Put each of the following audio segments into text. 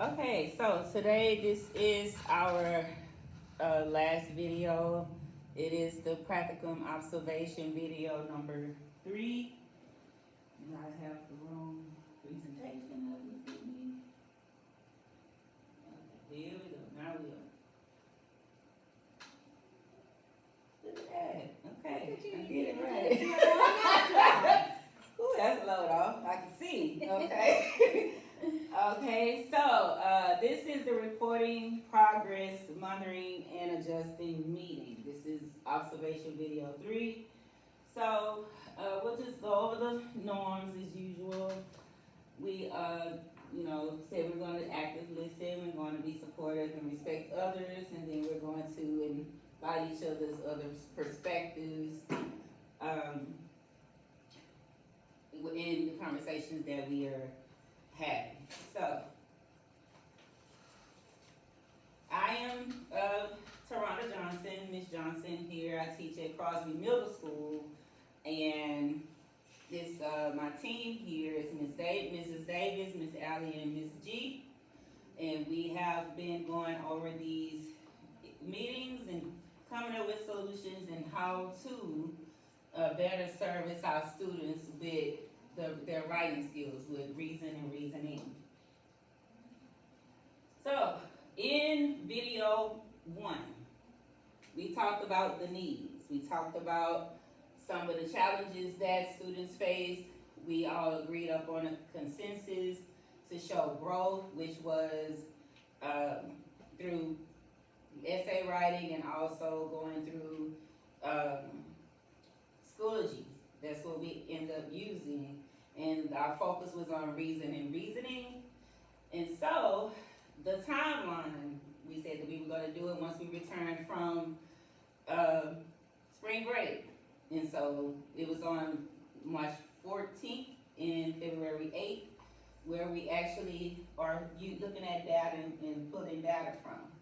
Okay, so today this is our last video. It is the practicum observation video number 3. And I have the wrong presentation up with me. Okay, here we go. Now we go. Look at that. Okay, I did it right. Ooh, that's a load off. I can see. Okay. Okay, so this is the reporting progress, monitoring, and adjusting meeting. This is observation video 3. So we'll just go over the norms as usual. We, said we're going to actively listen, we're going to be supportive and respect others, and then we're going to invite each other's other perspectives in the conversations that we are having. So, I am Taronda Johnson, Miss Johnson here. I teach at Crosby Middle School, and this my team here is Mrs. Davis, Miss Allie, and Miss G. And we have been going over these meetings and coming up with solutions and how to better service our students with their writing skills, with reason and reasoning. So, in video 1, we talked about the needs. We talked about some of the challenges that students faced. We all agreed upon a consensus to show growth, which was through essay writing and also going through Schoology. That's what we end up using. And our focus was on reason and reasoning. And so, the timeline, we said that we were going to do it once we returned from spring break. And so it was on March 14th and February 8th, where we actually are looking at data and pulling data from.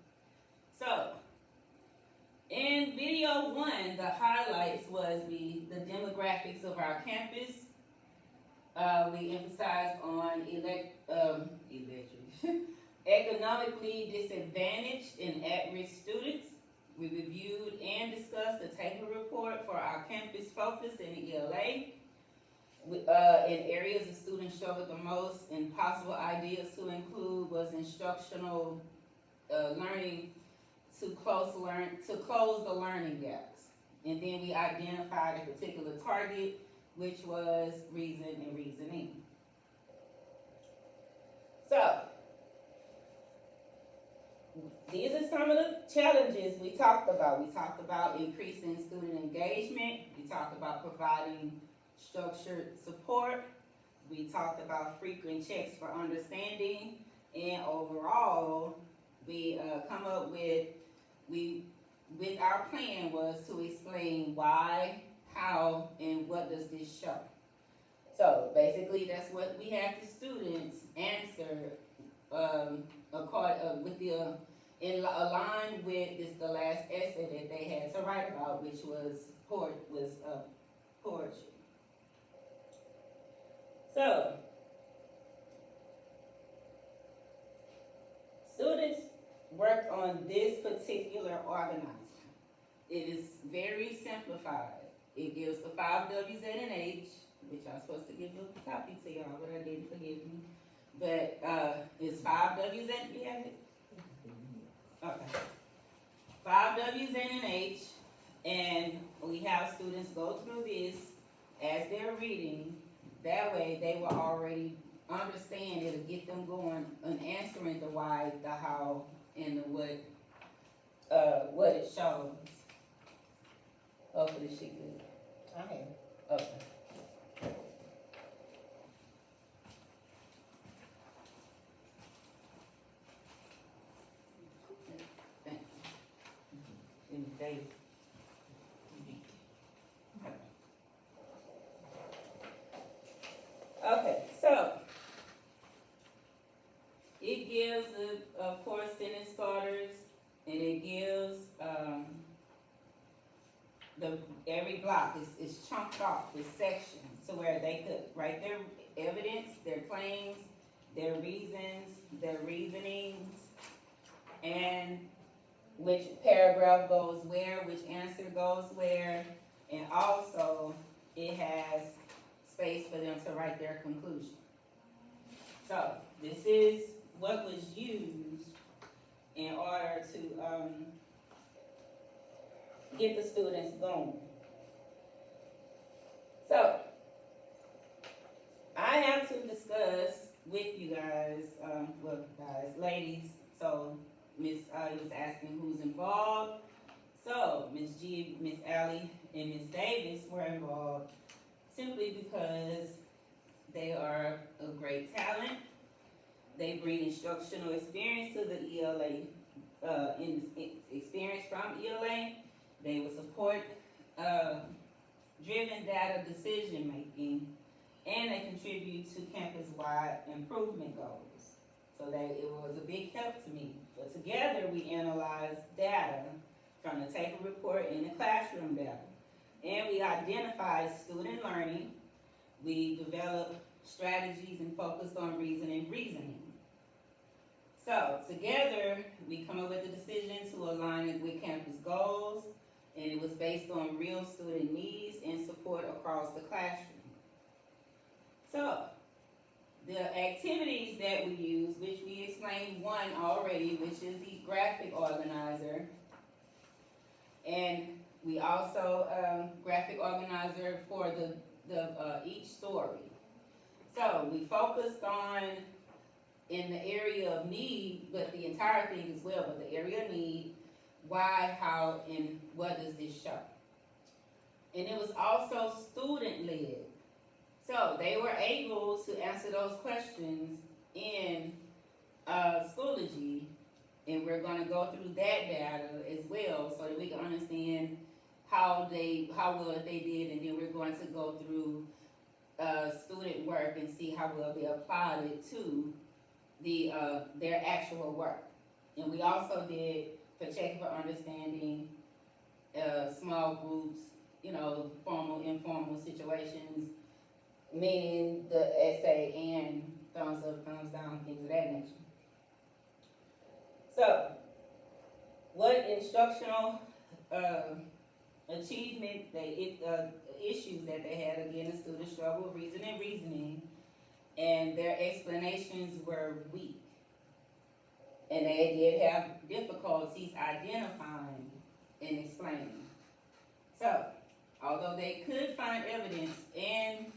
So, in video 1, the highlights was the demographics of our campus. We emphasized on economically disadvantaged and at-risk students. We reviewed and discussed the Taylor report for our campus focus in the ELA. In areas the students struggled the most, and possible ideas to include was instructional learning to close the learning gaps. And then we identified a particular target, which was reason and reasoning. So, these are some of the challenges we talked about. We talked about increasing student engagement. We talked about providing structured support. We talked about frequent checks for understanding. And overall, we come up with our plan was to explain why, how, and what does this show. So basically, that's what we had the students answer aligned with the last essay that they had to write about, which was poetry. So, students worked on this particular organizer. It is very simplified. It gives the 5 W's and an H, which I was supposed to give a copy to y'all, but I didn't, forgive me. But it's 5 W's and, you have it? Okay. 5 W's and an H, and we have students go through this as they're reading. That way they will already understand, it'll get them going and answering the why, the how, and the what it shows. Hopefully she could. Okay. Okay. Thank you. And Dave. Okay, so it gives, of course, sentence starters, and it gives every block is chunked off with sections, so where they could write their evidence, their claims, their reasons, their reasonings, and which paragraph goes where, which answer goes where, and also it has space for them to write their conclusion. So this is what was used in order to get the students going. So I have to discuss with you guys, ladies. So Miss was asking who's involved. So Miss G, Miss Allie, and Miss Davis were involved simply because they are a great talent. They bring instructional experience to the ELA, experience from ELA. They will support driven data decision making, and they contribute to campus-wide improvement goals. So it was a big help to me. But together we analyzed data from the table report and the classroom data. And we identified student learning. We developed strategies and focused on reasoning. So together we come up with a decision to align it with campus goals, and it was based on real student needs and support across the classroom. So the activities that we use, which we explained one already, which is the graphic organizer, and we also graphic organizer for the each story. So we focused on in the area of need, but the entire thing as well, but the area of need, why, how, and what does this show? And it was also student-led. So they were able to answer those questions in Schoology, and we're going to go through that data as well so that we can understand how well they did, and then we're going to go through student work and see how well they applied it to their actual work. And we also did for check for understanding, small groups, formal, informal situations, meaning the essay and thumbs up, thumbs down, things of that nature. So, what instructional achievement issues that they had? Again, the students struggle with reasoning, and their explanations were weak. And they did have difficulties identifying and explaining. So, although they could find evidence and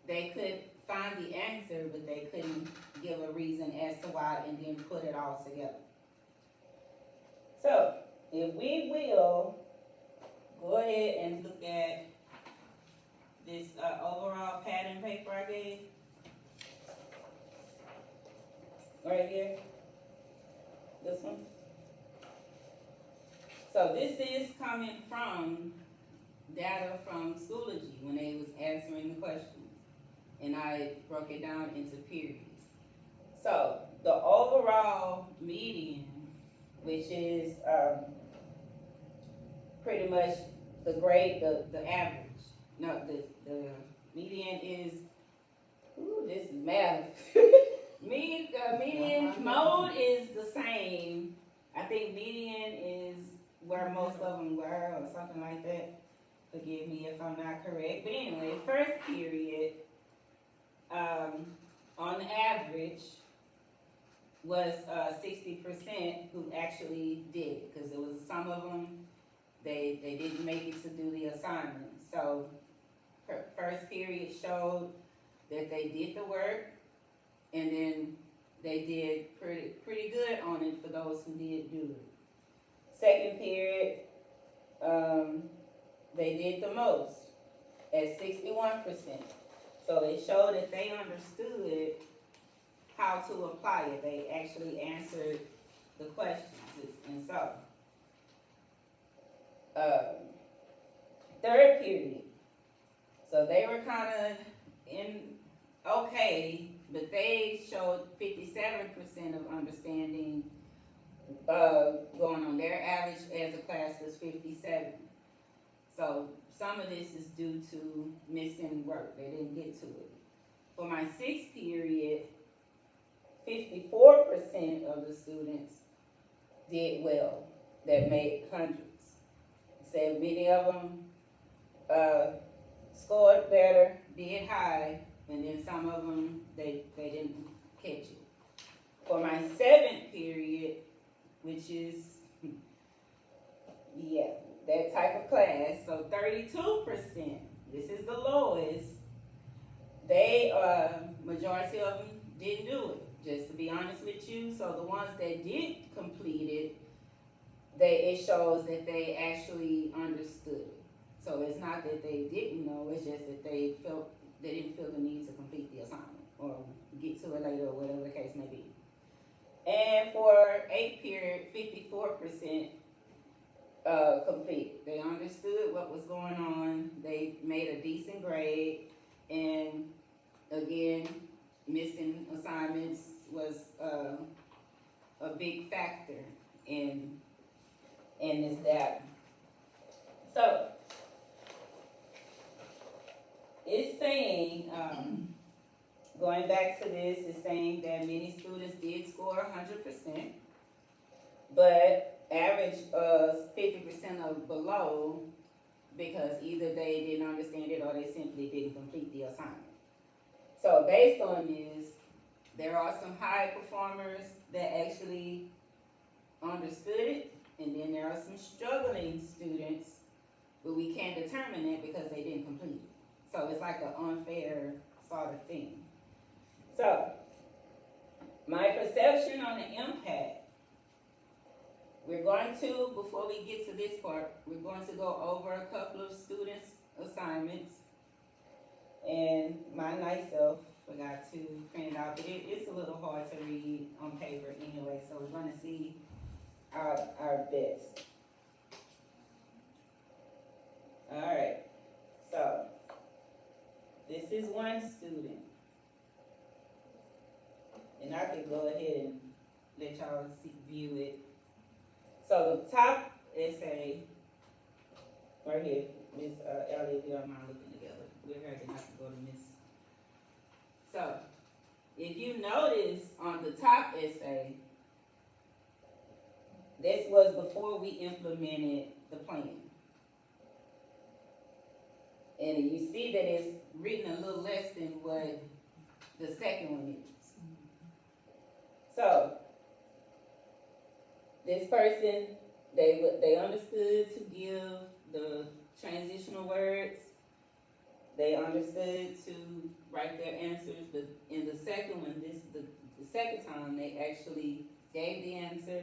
they could find the answer, but they couldn't give a reason as to why and then put it all together. So, if we will go ahead and look at this overall pattern paper I gave, right here, this one. So this is coming from data from Schoology when they was answering the questions, and I broke it down into periods. So the overall median, which is pretty much the grade, the average. No, the median is, this is math. Median mode is the same. I think median is where most of them were, or something like that. Forgive me if I'm not correct. But anyway, first period, on average, was 60% who actually did it, because there was some of them, they didn't make it to do the assignment. So first period showed that they did the work, and then they did pretty good on it for those who did do it. Second period, they did the most at 61%. So it showed that they understood how to apply it. They actually answered the questions. And so, third period. So they were kind of okay, but they showed 57% of understanding going on. Their average as a class was 57. So some of this is due to missing work. They didn't get to it. For my sixth period, 54% of the students did well, that made hundreds. Said many of them scored better, did high, and then some of them, they didn't catch it. For my 7th period, which is, yeah, that type of class, so 32%, this is the lowest, they, majority of them didn't do it, just to be honest with you. So the ones that did complete it, it shows that they actually understood it. So it's not that they didn't know, it's just that they didn't feel the need to complete the assignment or get to it later or whatever the case may be. And for 8th period, 54% complete. They understood what was going on, they made a decent grade, and again, missing assignments was a big factor in this data. So, it's saying, going back to this, it's saying that many students did score 100%, but average 50% or below, because either they didn't understand it or they simply didn't complete the assignment. So based on this, there are some high performers that actually understood it, and then there are some struggling students, but we can't determine it because they didn't complete it. So it's like an unfair sort of thing. So, my perception on the impact, we're going to, before we get to this part, we're going to go over a couple of students' assignments. And my nice self forgot to print it out, but it's a little hard to read on paper anyway, so we're going to see our best. Alright, so this is one student. And I could go ahead and let y'all view it. So the top essay, right here, Miss Elliott, if you don't mind looking together. We're here to have to go to Miss. So, if you notice on the top essay, this was before we implemented the plan. And you see that it's written a little less than what the second one is. So, this person, they understood to give the transitional words. They understood to write their answers, but in the second one, the second time, they actually gave the answer,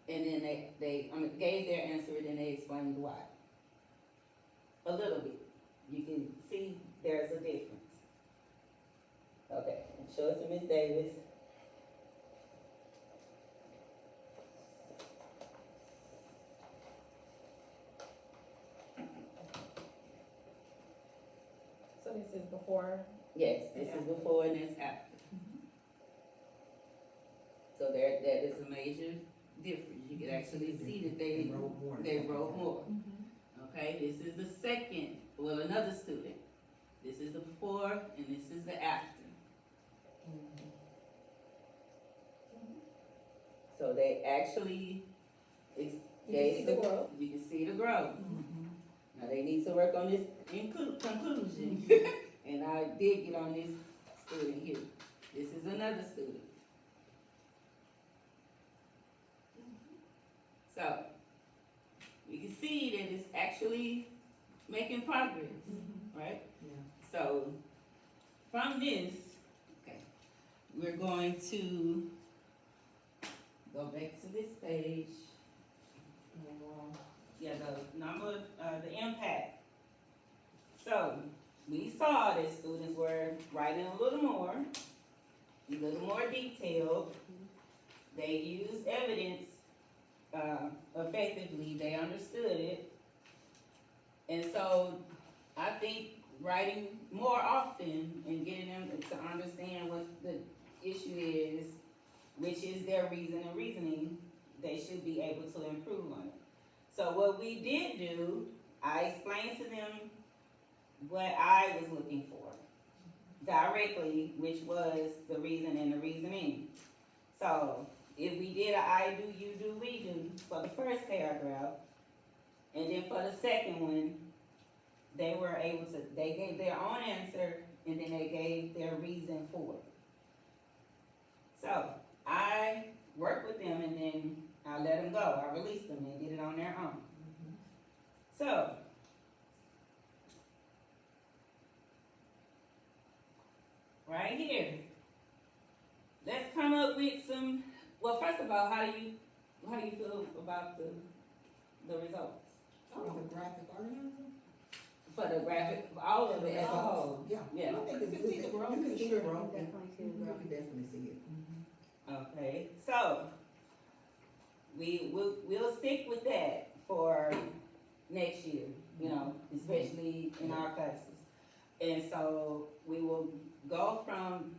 and then they gave their answer, and then they explained why. A little bit. You can see there's a difference. Okay, show it to Ms. Davis. So this is before? Yes, this is before and that's after. So that is a major difference. You can actually see that they wrote more. Okay, this is the second, well, another student. This is the before and this is the after. So they actually, You can see the growth. You can see the growth. Now they need to work on this conclusion. And I did get on this student here. This is another student. So, you can see that it's actually making progress, right? Yeah. So, from this, okay, we're going to go back to this page. Yeah, the number, the impact. So, we saw that students were writing a little more detailed. They used evidence effectively, they understood it. And so, I think writing more often and getting them to understand what the issue is, which is their reason and reasoning, they should be able to improve on it. So what we did do, I explained to them what I was looking for directly, which was the reason and the reasoning. So, if we did a I do, you do, we do for the first paragraph, and then for the second one, they were able to, they gave their own answer, and then they gave their reason for it. So, I worked with them, and then I let them go, I released them, they did it on their own. So, right here, let's come up with some, well, first of all, how do you feel about the results? For the graphic organizer? For the graphic, all of it as a whole? Yeah. Yeah. I think You it's can see good. the growth. You can see the growth. Definitely see the You growth. can definitely see it. Okay, so, we'll stick with that for next year, you know, especially in our classes. And so, we will go from,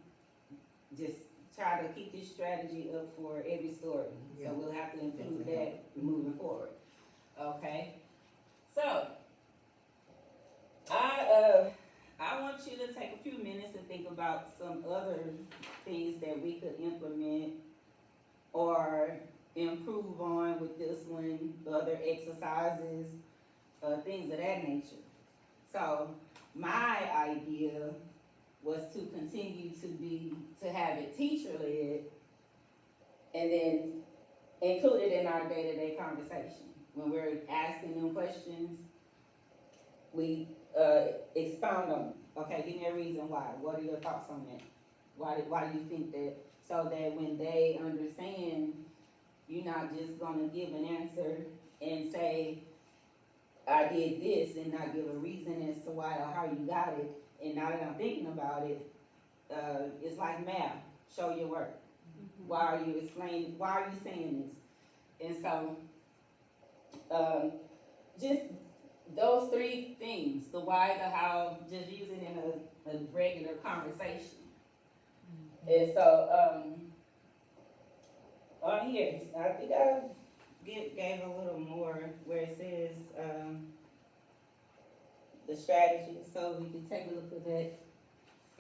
just try to keep this strategy up for every story. Yeah. So we'll have to include Definitely. that moving forward, okay? So, I want you to take a few minutes and think about some other things that we could implement or improve on with this one, other exercises, things of that nature. So, my idea was to continue to have it teacher-led, and then include it in our day-to-day conversation. When we're asking them questions, we, expound on, okay, give me a reason why, what are your thoughts on that? Why do you think that? So that when they understand, you're not just gonna give an answer and say, I did this, and not give a reason as to why or how you got it. And now that I'm thinking about it, it's like math, show your work. Why are you saying this? And so, just those three things, the why, the how, just use it in a regular conversation. And so, on here, I think I gave a little more where it says, the strategy, so we can take a look at that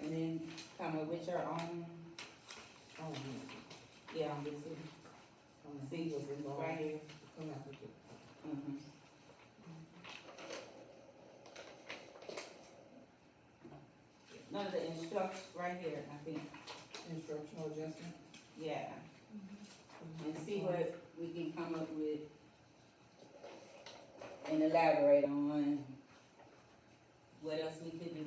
and then come up with your own, Oh, yeah, on this one. See, right here. Come out with it. Mhm. None of the instructions right here, I think, Instructional adjustment. yeah, and see what we can come up with and elaborate on what else we could do.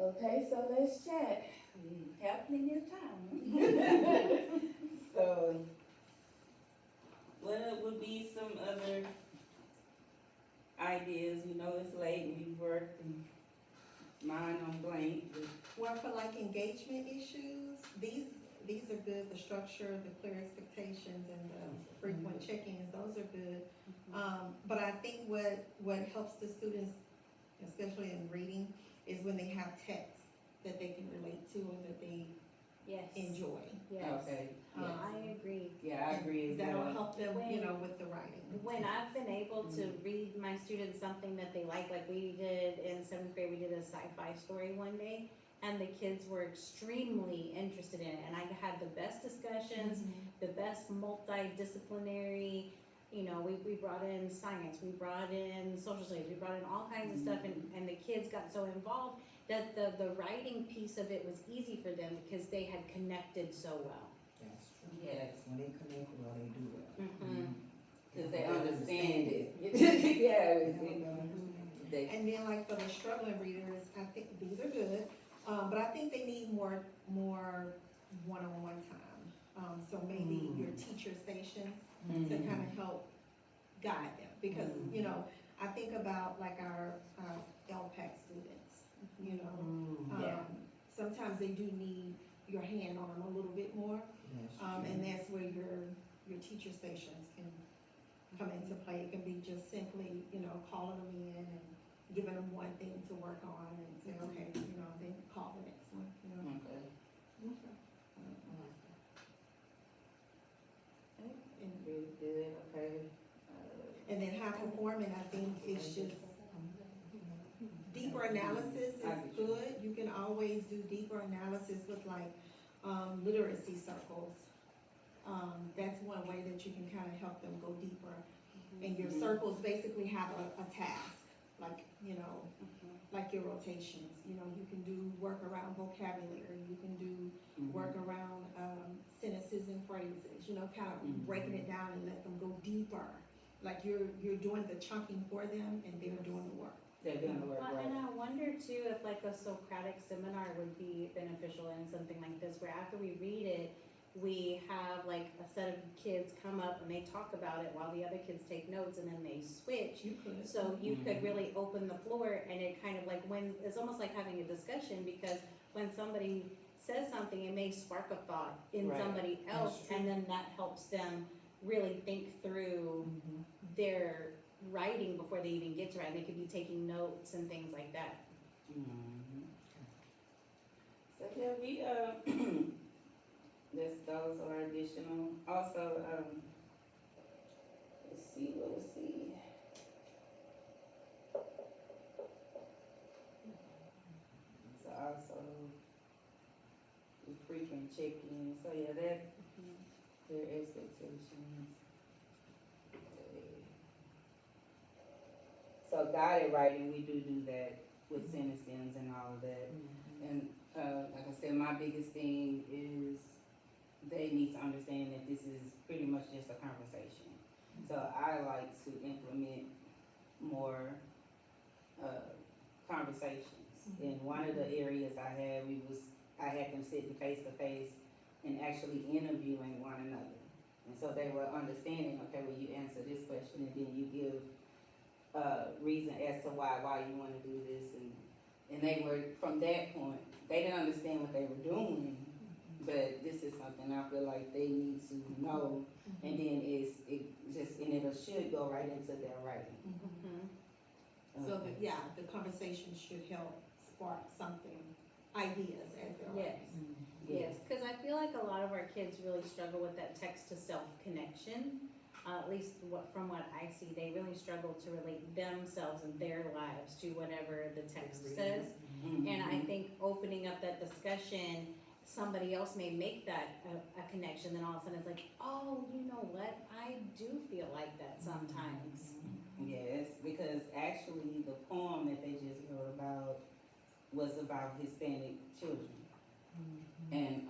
Okay, so let's chat. We have plenty of time. So, what would be some other ideas? You know, it's late and you work and mine on blank. Well, for like engagement issues, these are good, the structure, the clear expectations, and the frequent check-ins, those are good. But I think what helps the students, especially in reading, is when they have text that they can relate to and that they Yes. enjoy. Yes. Okay, yeah, I agree. yeah, I agree as That'll well. help them, with the writing. When I've been able to read my students something that they like we did in seventh grade, we did a sci-fi story one day, and the kids were extremely interested in it, and I had the best discussions, the best multidisciplinary, we brought in science, we brought in social studies, we brought in all kinds of stuff, and the kids got so involved that the writing piece of it was easy for them because they had connected so well. That's true. Yes. When they connect well, they do well. Cause they understand it. Yeah, they, And then like for the struggling readers, I think these are good, but I think they need more one-on-one time. So maybe your teacher stations to kind of help guide them, because, you know, I think about like our LPAC students, you know. Yeah. Sometimes they do need your hand on them a little bit more, and that's where your teacher stations can come into play. It can be just simply, you know, calling them in and giving them one thing to work on and say, okay, you know, then call the next one, you know. Okay. And, Really good, okay. and then high performing, I think it's just deeper analysis is good. You can always do deeper analysis with like, literacy circles. That's one way that you can kind of help them go deeper. And your circles basically have a task, like, you know, like your rotations, you know, you can do work around vocabulary, you can do work around, sentences and phrases, you know, kind of breaking it down and let them go deeper. Like you're doing the chunking for them and they're doing the work. They're doing the work, Well, right? and I wonder too if like a Socratic seminar would be beneficial in something like this, where after we read it, we have like a set of kids come up and they talk about it while the other kids take notes, and then they switch. You could. So you could really open the floor, and it kind of like when, it's almost like having a discussion, because when somebody says something, it may spark a thought in Right. somebody else, That's true. and then that helps them really think through their writing before they even get to write. They could be taking notes and things like that. So yeah, we, those are additional. Also, let's see. So also, the frequent check-in, so yeah, that, their expectations. So guided writing, we do that with sentence stems and all of that. And, like I said, my biggest thing is they need to understand that this is pretty much just a conversation. So I like to implement more, conversations. And one of the areas I had them sitting face to face and actually interviewing one another. And so they were understanding, okay, well, you answer this question and then you give reason as to why you wanna do this, and they were, from that point, they didn't understand what they were doing, but this is something I feel like they need to know, and then it should go right into their writing. So the conversation should help spark something, ideas as they're Yes. writing. Yes, because I feel like a lot of our kids really struggle with that text to self connection. At least from what I see, they really struggle to relate themselves and their lives to whatever the text says. And I think opening up that discussion, somebody else may make that a connection, then all of a sudden it's like, oh, you know what? I do feel like that sometimes. Yes, because actually the poem that they just wrote about was about Hispanic children. And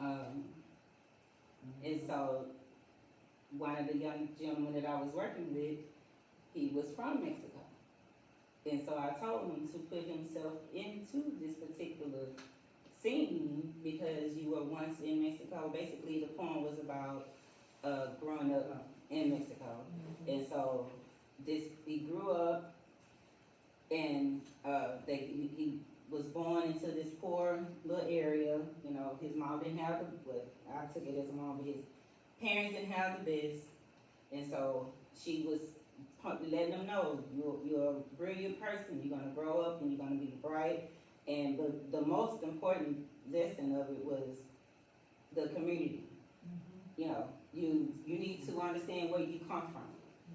so one of the young gentlemen that I was working with, he was from Mexico. And so I told him to put himself into this particular scene because you were once in Mexico. Basically, the poem was about growing up in Mexico. And so he grew up and he was born into this poor little area. You know, his mom didn't have I took it as a mom, but his parents didn't have the best. And so she was letting them know, you're a brilliant person, you're gonna grow up and you're gonna be bright. And the most important lesson of it was the community. You know, you need to understand where you come from.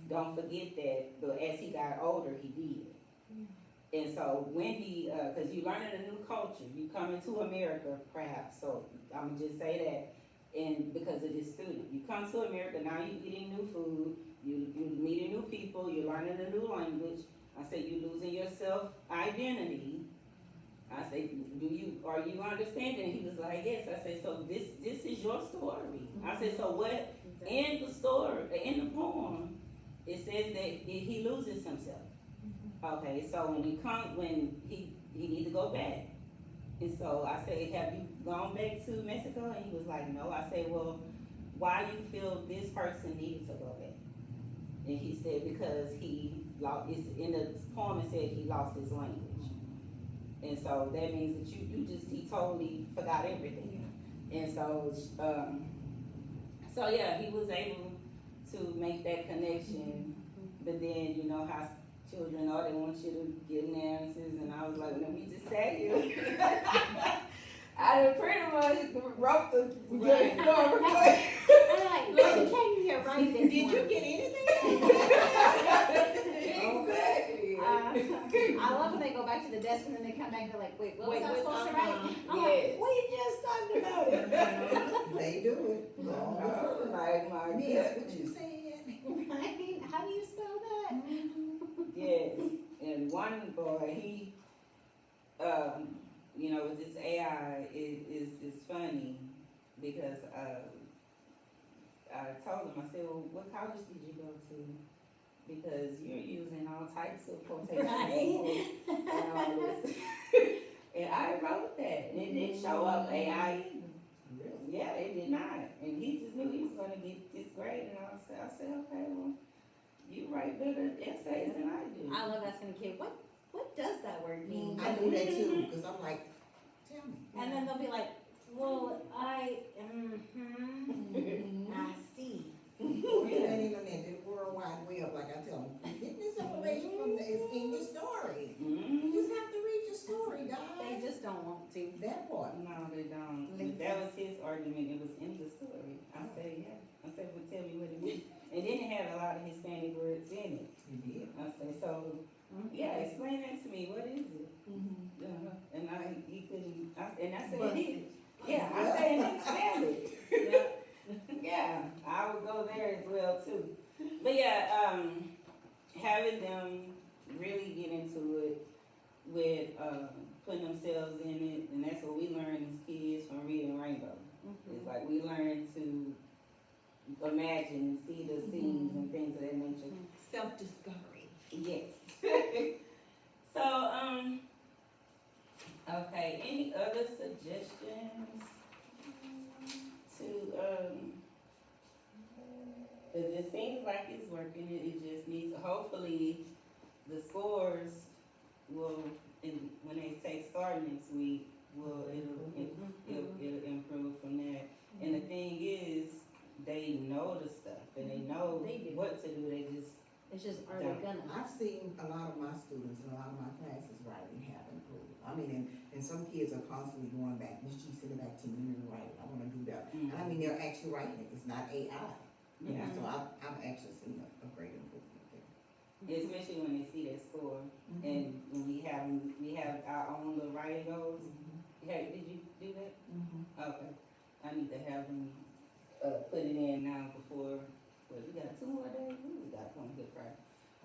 Don't forget that, but as he got older, he did. And so when cause you learning a new culture, you come into America perhaps, so I'm gonna just say that, and because of this student, you come to America, now you eating new food, you meeting new people, you're learning a new language. I said, you losing your self-identity. I said, are you understanding? He was like, yes. I said, so this is your story. I said, so what, in the story, in the poem, it says that he loses himself. Okay, so when he need to go back, And so I said, have you gone back to Mexico? And he was like, no. I said, well, why you feel this person needed to go back? And he said, because he lost, it's in the poem it said he lost his language. And so that means that he totally forgot everything. And so, so yeah, he was able to make that connection. But then, you know how children are, they want you to get an answers, and I was like, no, we just sat here. I done pretty much wrote the Right. story. I'm like, look, you came here right this Did you morning. get anything? Exactly. I love when they go back to the desk and then they come back and they're like, wait, what was I supposed to write? I'm Yes. like, we just talked about it. They do it. Long Oh, before. my Miss, goodness. what you saying? I mean, how do you spell that? Yes, and one boy, he, you know, with this AI, it's funny because, I told him, I said, well, what college did you go to? Because you're using all types of quotation marks and all this. And I wrote that, and it didn't show up AI either. Really? Yeah, it did not, and he just knew he was gonna get this grade, and I said, okay, well, you write better essays than I do. I love asking a kid, what does that word mean? I do that too, because I'm like, tell me. And then they'll be like, well, I see. It ain't even that, the World Wide Web, like I tell them, get this information from it's in your story. You Mhm. just have to read your story, They guys. just don't want to. That part. No, they don't. But that was his argument, it was in the story. I said, yeah. I said, well, tell me what it means. And then it had a lot of Hispanic words in it. You did. I said, so, yeah, explain that to me, what is it? And he couldn't, and I said, it is. Yeah, I said, and expand it. Yeah, I would go there as well too. But yeah, having them really get into it with, putting themselves in it, and that's what we learn as kids from reading Rainbow. It's like we learn to imagine and see the scenes and things of that nature. Self-discovery. Yes. So, okay, any other suggestions to, cause it seems like it's working, it just needs, hopefully, the scores will, when they start next week, it'll improve from there. And the thing is, they know the stuff, and they know They do. what to do, they just, It's just, are they gonna? I've seen a lot of my students and a lot of my classes writing have improved. I mean, and some kids are constantly going back, Miss G, send it back to me, and write it, I wanna do that. And I mean, they're actually writing it, it's not AI. You know, so I've actually seen a great improvement there. especially when they see their score, and when we have our own little writing goals. Hey, did you do that? Okay, I need to have them, put it in now before, well, we got 2 more days, we got one Good Friday.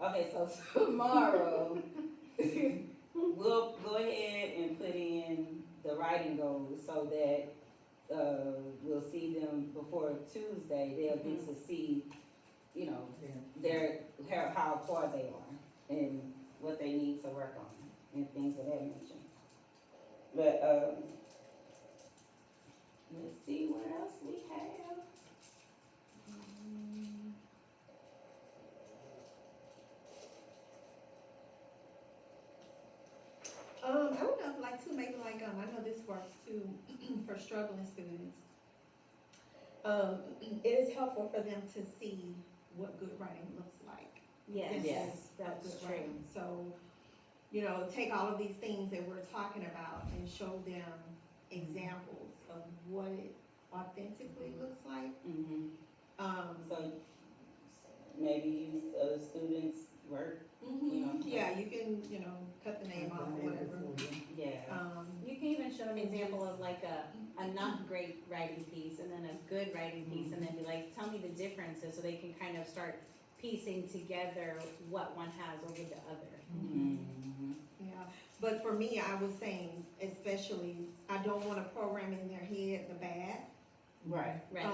Okay, so tomorrow, we'll go ahead and put in the writing goals so that, we'll see them before Tuesday, they'll get to see, you know, how far they are and what they need to work on and things of that nature. But, let's see what else we have. I would have like to maybe like, I know this works too, for struggling students. It is helpful for them to see what good writing looks like. Yes, Yes. that's Good true. writing. So, you know, take all of these things that we're talking about and show them examples of what it authentically looks like. So, maybe use other students' work, Yeah, you can, you know, cut the name off or whatever. yeah. You can even show them an example of like a not great writing piece and then a good writing piece and then be like, tell me the differences so they can kind of start piecing together what one has over the other. Yeah, but for me, I was saying, especially, I don't wanna program in their head the bad. Right. Right.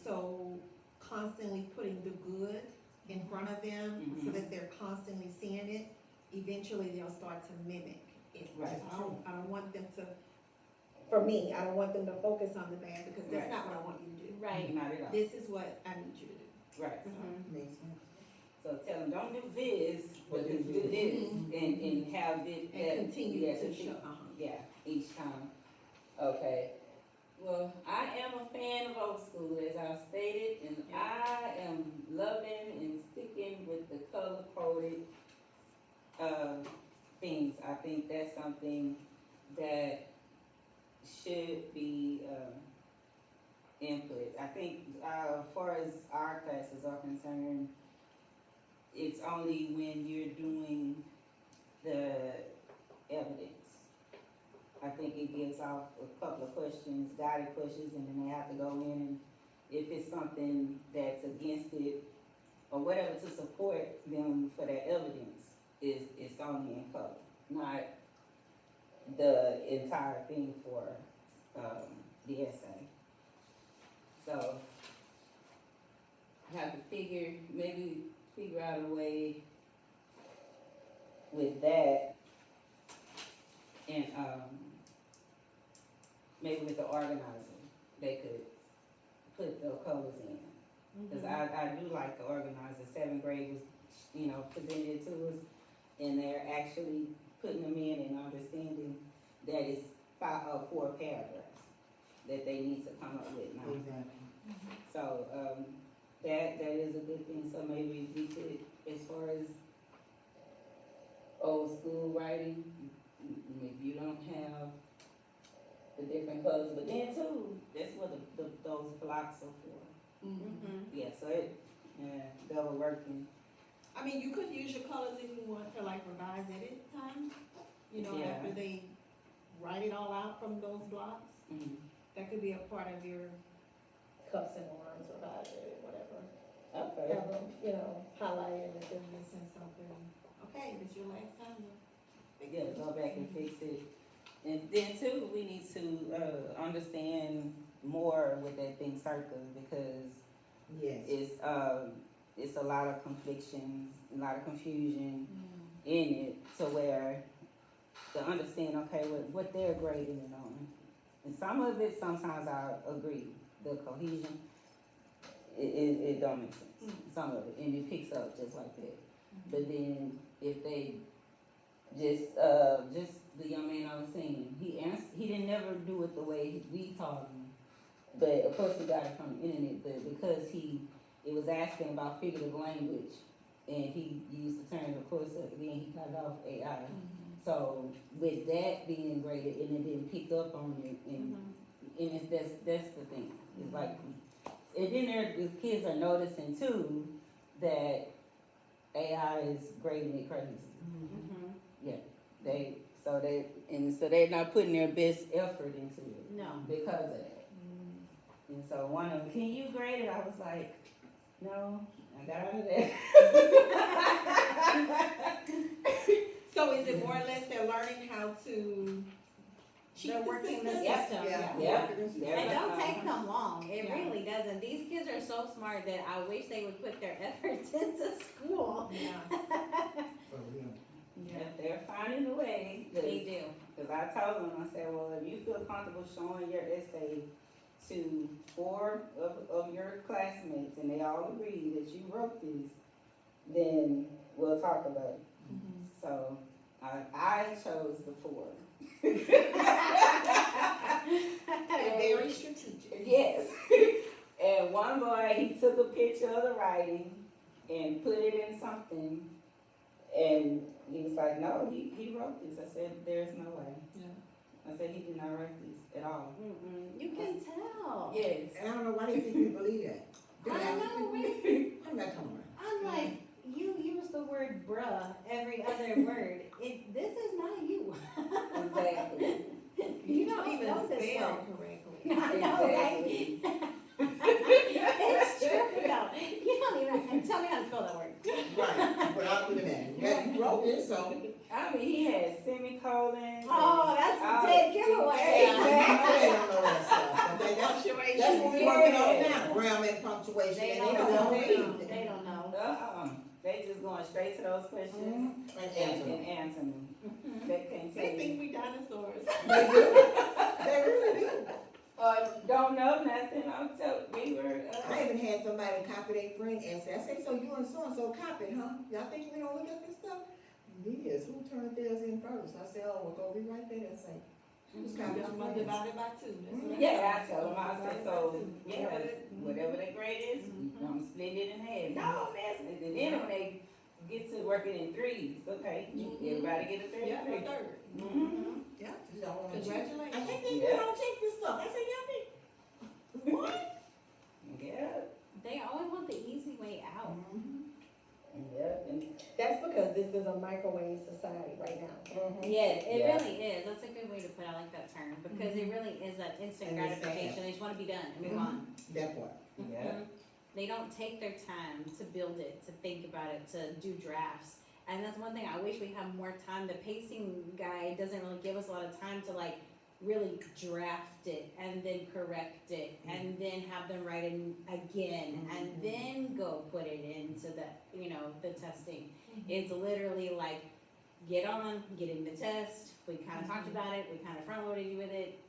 So constantly putting the good in front of them so that they're constantly seeing it, eventually they'll start to mimic it. Right. I don't want them to for me, I don't want them to focus on the bad, because that's Right. not what I want you to do. Right. Not at all. This is what I need you to do. Right. Mhm. Makes sense. So tell them, don't do this, but But just do do this, Mhm. and have it. And continue yeah, to continue. show, Yeah, each time. Okay. Well, I am a fan of old school, as I've stated, and I am loving and sticking with the color coded, things. I think that's something that should be, input. I think, as far as our classes are concerned, it's only when you're doing the evidence. I think it gives off a couple of questions, guided questions, and then they have to go in, and if it's something that's against it, or whatever to support them for their evidence, it's only in color, not the entire thing for, the essay. So, have to maybe figure out a way with that, and, maybe with the organizer, they could put the colors in. Cause I do like the organizer, 7th grade was, presented it to us, and they're actually putting them in and understanding that it's 4 paragraphs that they need to come up with now. Exactly. So, that is a good thing, so maybe we could, as far as old school writing, if you don't have the different colors, but then too, that's what those blocks are for. Mhm. Yeah, so double working. I mean, you could use your colors if you want for like revised edit time, Yeah. after they write it all out from those blocks. Mhm. That could be a part of your cups and worms, revised edit, whatever. Okay. Have them, highlighted and then missing something. Okay, this your last time to fix Yeah, it. go back and fix it. And then too, we need to, understand more with that thing circle, because Yes. it's a lot of conflictions, a lot of confusion in it, to where to understand, okay, what they're grading it on. And some of it, sometimes I agree, the cohesion, it don't make sense, some of it, and it picks up just like that. But then, if they just the young man I was saying, he didn't never do it the way we taught him. But of course he got it from the internet, but because it was asking about figurative language, and he used the term, of course, then he got it off AI. So with that being graded, and it didn't pick up on it, and that's the thing. It's like, and then the kids are noticing too that AI is grading it crazy. So they're not putting their best effort into it No. because of that. And so one of them, can you grade it? I was like, no, I got out of there. So is it more or less they're learning how to cheat They're the working the system? system. Yeah. It don't take them long, it Yeah. really doesn't. These kids are so smart that I wish they would put their efforts into school. Yeah. For real. They're finding a way. They do. Because I told them, I said, well, if you feel comfortable showing your essay to 4 of your classmates, and they all agree that you wrote this, then we'll talk about it. So I chose the 4. Very strategic. Yes. And one boy, he took a picture of the writing and put it in something, and he was like, no, he wrote this. I said, there's no way. Yeah. I said, he did not write this at all. You can tell. Yes. And I don't know why they think you believe that. I know, right? I'm not coming around. I'm like, you use the word bruh every other word. This is not you. Exactly. You don't even know this spell word. correctly. I know, right? Exactly. It's true though. You don't even, tell me how to spell that word. Right, but I'll put it in. Yeah, you wrote this, so. I mean, he had semicolons. Oh, that's a dead giveaway. I know they don't know that stuff. Okay, that's what we're working on now, grammar and punctuation, They and don't know. read. They don't know. They just going straight to those questions And and answer them. answering them. They can't tell They you. think we dinosaurs. They do, they really do. Don't know nothing, I'm telling, we were, I even had somebody copy their friend essay. I say, so you and so-and-so copied, huh? Y'all think we don't look at this stuff? Yes, who turned theirs in first? I said, oh, well, go rewrite that essay. She was copying I'm your gonna friends. divide it by two. That's what yeah, I said. tell them, I say, Divide it by so, two. yeah, whatever the grade is, I'm split it in half. No, miss, and then when they get to working in threes, okay, everybody get a third. Yeah, a third. Mhm. Yeah, She don't wanna cheat. I congratulations. think they Yeah. don't check this stuff. I said, y'all think, what? Yeah, They always want the easy way out. yeah, and, That's because this is a microwave society right now. Yeah, it Yeah. really is. That's a good way to put it. I like that term because it really is that instant And it's gratification. sad. They just want to be done and move on. That part. yeah. Mhm. They don't take their time to build it, to think about it, to do drafts. And that's one thing I wish we had more time. The pacing guide doesn't really give us a lot of time to like really draft it and then correct it and then have them write it again and then go put it into the, the testing. It's literally like, get in the test. We kind of talked about it. We kind of front loaded you with it.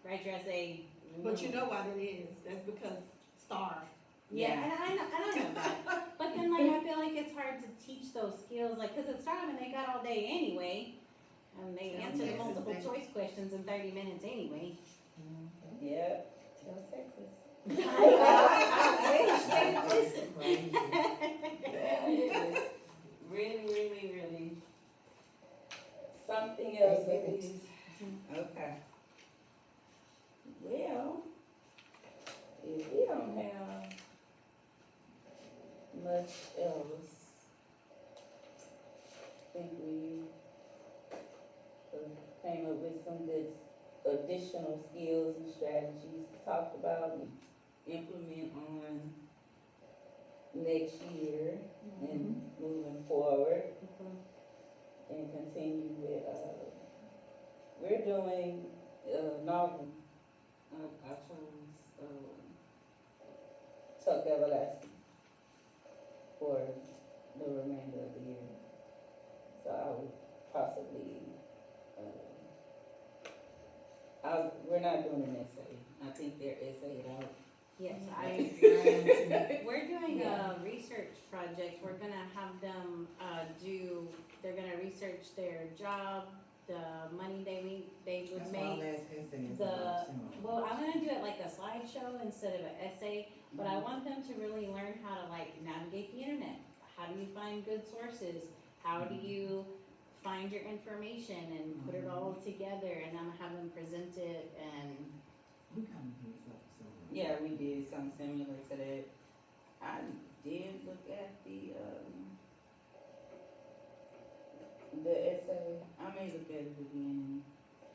Write your essay. But you know why that is. That's because STAR. Yeah, and I know that. But then, like, I feel like it's hard to teach those skills, like, because it's time and they got all day anyway. And they Tell answer the Texas multiple they- choice questions in 30 minutes anyway. Yeah. Tell Texas. I wish they would listen. That is really, really, really something else with these. Okay. Well, if we don't have much else, I think we came up with some good additional skills and strategies to talk about and implement on next year and moving forward and continue with, we're doing, novel. I chose, Tuck Everlasting for the remainder of the year. So I would possibly, we're not doing an essay. I think they're essayed out. Yes, I agree. We're doing a research project. We're gonna have them, they're gonna research their job, the money they would That's why I'm make. asking things The- about, Well, I'm gonna do it like a slideshow instead of an essay, but I want them to really learn how to like navigate the internet. How do you find good sources? How do you find your information and put it all together? And I'm gonna have them present it and we kind of did something similar. Yeah, we did something similar to that. I did look at the essay. I may look at it again.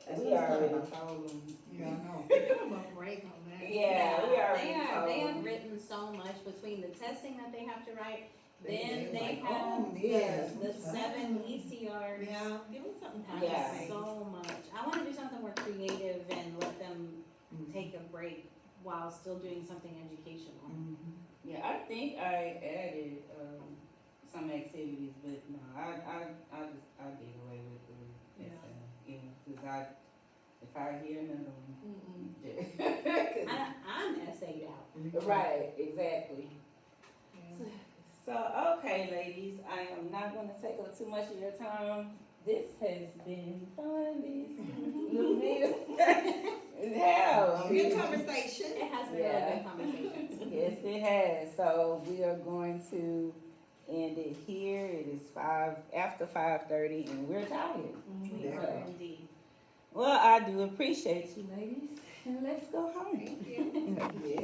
That's We what it's already talking told them. Yeah, I know. I'm gonna break on that. Yeah, we already they told have them. written so much between the testing that they have to write. They Then they like, have oh, yes, the what's 7 that? ECRs. Yeah, give them something to Yeah. say. So much. I wanna do something more creative and let them take a break while still doing something educational. Yeah, I think I added, some activities, but no, I did away with the essay. Yeah, 'cause if I hear another one. I'm essayed out. Right, exactly. Yeah. So, okay, ladies, I am not gonna take up too much of your time. This has been fun, these little meetings. It has. Good conversation. It has been Yeah. really good conversations. Yes, it has. So we are going to end it here. It is after 5:30 and we're tired. We Yeah. are indeed. Well, I do appreciate you, ladies. And let's go home. Thank you. Yeah.